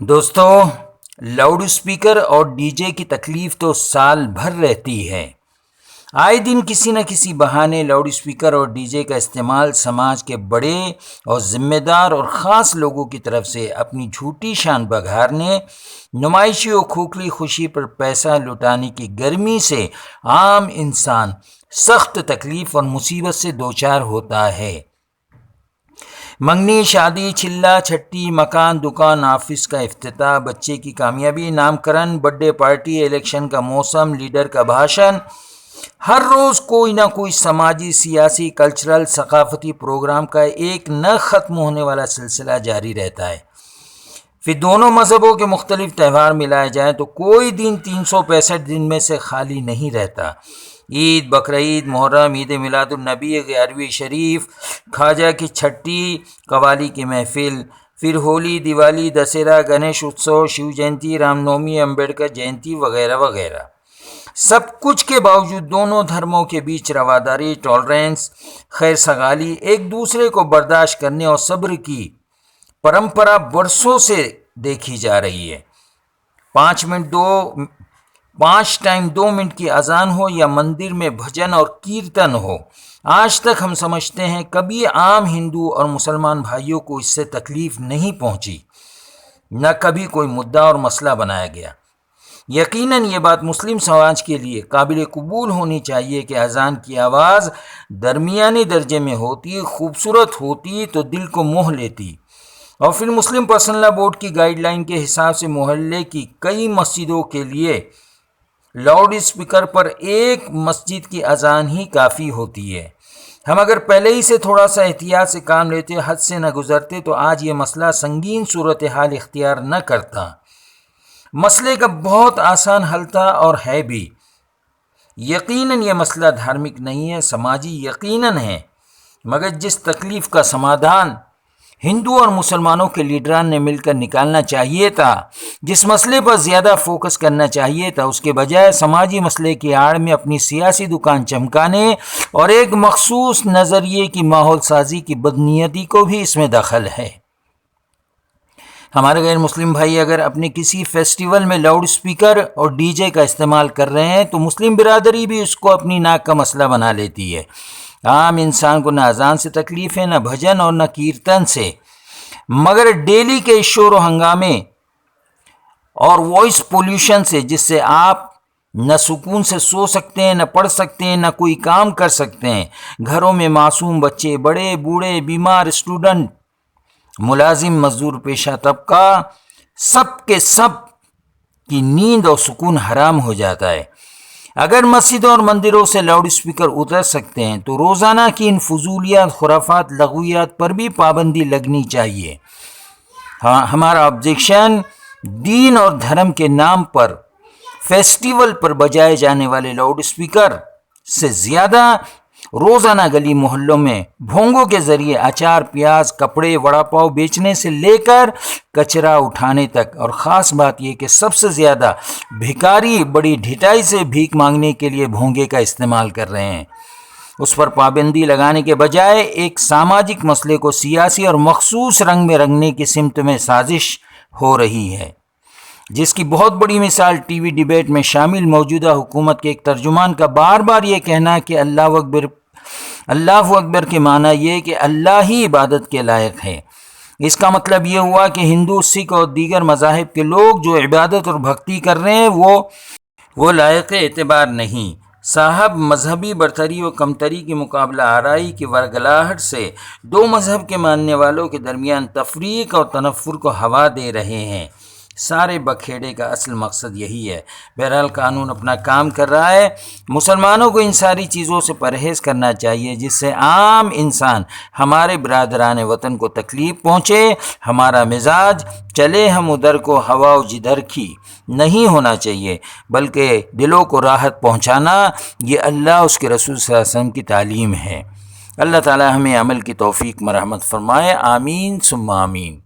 دوستو، loud speaker اور D J کی تکلیف تو سال بھر رہتی ہے۔ آئے دن کسی نہ کسی بہانے لاؤڈ اسپیکر اور ڈی جے کا استعمال سماج کے بڑے اور ذمہ دار اور خاص لوگوں کی طرف سے اپنی جھوٹی شان بگھارنے، نمائشی اور کھوکھلی خوشی پر پیسہ لٹانے کی گرمی سے عام انسان سخت تکلیف اور مصیبت سے دوچار ہوتا ہے۔ منگنی، شادی، چلہ چھٹی، مکان، دکان، آفس کا افتتاح، بچے کی کامیابی، نام کرن، برتھ ڈے پارٹی، الیکشن کا موسم، لیڈر کا بھاشن، ہر روز کوئی نہ کوئی سماجی، سیاسی، کلچرل، ثقافتی پروگرام کا ایک نہ ختم ہونے والا سلسلہ جاری رہتا ہے۔ پھر دونوں مذہبوں کے مختلف تہوار ملائے جائیں تو کوئی دن 365 دن میں سے خالی نہیں رہتا۔ عید، بقرعید، محرم، عید میلاد النبی، 11ویں شریف، خواجہ کی چھٹی، قوالی کی محفل، پھر ہولی، دیوالی، دسہرہ، گنیش اتسو، شیو جینتی، رام نومی، امبیڈکر جینتی وغیرہ وغیرہ۔ سب کچھ کے باوجود دونوں دھرموں کے بیچ رواداری، ٹالرنس، خیر سگالی، ایک دوسرے کو برداشت کرنے اور صبر کی پرمپرا برسوں سے دیکھی جا رہی ہے۔ 5 ٹائم 2 منٹ کی اذان ہو یا مندر میں بھجن اور کیرتن ہو، آج تک ہم سمجھتے ہیں کبھی عام ہندو اور مسلمان بھائیوں کو اس سے تکلیف نہیں پہنچی، نہ کبھی کوئی مدعا اور مسئلہ بنایا گیا۔ یقیناً یہ بات مسلم سماج کے لیے قابل قبول ہونی چاہیے کہ اذان کی آواز درمیانی درجے میں ہوتی، خوبصورت ہوتی تو دل کو موہ لیتی، اور پھر مسلم پرسنل لا بورڈ کی گائیڈ لائن کے حساب سے محلے کی کئی مسجدوں کے لیے لاؤڈ اسپیکر پر ایک مسجد کی اذان ہی کافی ہوتی ہے۔ ہم اگر پہلے ہی سے تھوڑا سا احتیاط سے کام لیتے، حد سے نہ گزرتے تو آج یہ مسئلہ سنگین صورتحال اختیار نہ کرتا۔ مسئلے کا بہت آسان حل تھا اور ہے بھی۔ یقیناً یہ مسئلہ دھارمک نہیں ہے، سماجی یقیناً ہے، مگر جس تکلیف کا سمادھان ہندو اور مسلمانوں کے لیڈران نے مل کر نکالنا چاہیے تھا، جس مسئلے پر زیادہ فوکس کرنا چاہیے تھا، اس کے بجائے سماجی مسئلے کی آڑ میں اپنی سیاسی دکان چمکانے اور ایک مخصوص نظریے کی ماحول سازی کی بدنیتی کو بھی اس میں دخل ہے۔ ہمارے غیر مسلم بھائی اگر اپنے کسی فیسٹیول میں لاؤڈ اسپیکر اور ڈی جے کا استعمال کر رہے ہیں تو مسلم برادری بھی اس کو اپنی ناک کا مسئلہ بنا لیتی ہے۔ عام انسان کو نہ اذان سے تکلیف ہے، نہ بھجن اور نہ کیرتن سے، مگر ڈیلی کے شور و ہنگامے اور وائس پولیوشن سے، جس سے آپ نہ سکون سے سو سکتے ہیں، نہ پڑھ سکتے ہیں، نہ کوئی کام کر سکتے ہیں۔ گھروں میں معصوم بچے، بڑے بوڑھے، بیمار، اسٹوڈنٹ، ملازم، مزدور پیشہ طبقہ، سب کے سب کی نیند اور سکون حرام ہو جاتا ہے۔ اگر مسجدوں اور مندروں سے لاؤڈ اسپیکر اتر سکتے ہیں تو روزانہ کی ان فضولیات، خرافات، لغویات پر بھی پابندی لگنی چاہیے۔ ہمارا آبجیکشن دین اور دھرم کے نام پر فیسٹیول پر بجائے جانے والے لاؤڈ اسپیکر سے زیادہ روزانہ گلی محلوں میں بھونگوں کے ذریعے اچار، پیاز، کپڑے، وڑا پاؤ بیچنے سے لے کر کچرا اٹھانے تک، اور خاص بات یہ کہ سب سے زیادہ بھکاری بڑی ڈھٹائی سے بھیک مانگنے کے لیے بھونگے کا استعمال کر رہے ہیں، اس پر پابندی لگانے کے بجائے ایک ساماجک مسئلے کو سیاسی اور مخصوص رنگ میں رنگنے کی سمت میں سازش ہو رہی ہے، جس کی بہت بڑی مثال ٹی وی ڈیبیٹ میں شامل موجودہ حکومت کے ایک ترجمان کا بار بار یہ کہنا کہ اللہ اکبر کے معنی یہ کہ اللہ ہی عبادت کے لائق ہے۔ اس کا مطلب یہ ہوا کہ ہندو، سکھ اور دیگر مذاہب کے لوگ جو عبادت اور بھکتی کر رہے ہیں وہ لائق اعتبار نہیں۔ صاحب مذہبی برتری و کمتری کی مقابلہ آرائی کی ورگلاہٹ سے دو مذہب کے ماننے والوں کے درمیان تفریق اور تنفر کو ہوا دے رہے ہیں۔ سارے بکھیڑے کا اصل مقصد یہی ہے۔ بہرحال قانون اپنا کام کر رہا ہے۔ مسلمانوں کو ان ساری چیزوں سے پرہیز کرنا چاہیے جس سے عام انسان، ہمارے برادران وطن کو تکلیف پہنچے۔ ہمارا مزاج چلے ہم ادھر کو ہوا و جدھر کی نہیں ہونا چاہیے، بلکہ دلوں کو راحت پہنچانا، یہ اللہ اس کے رسول صلی اللہ علیہ وسلم کی تعلیم ہے۔ اللہ تعالی ہمیں عمل کی توفیق مرحمت فرمائے، آمین ثم آمین۔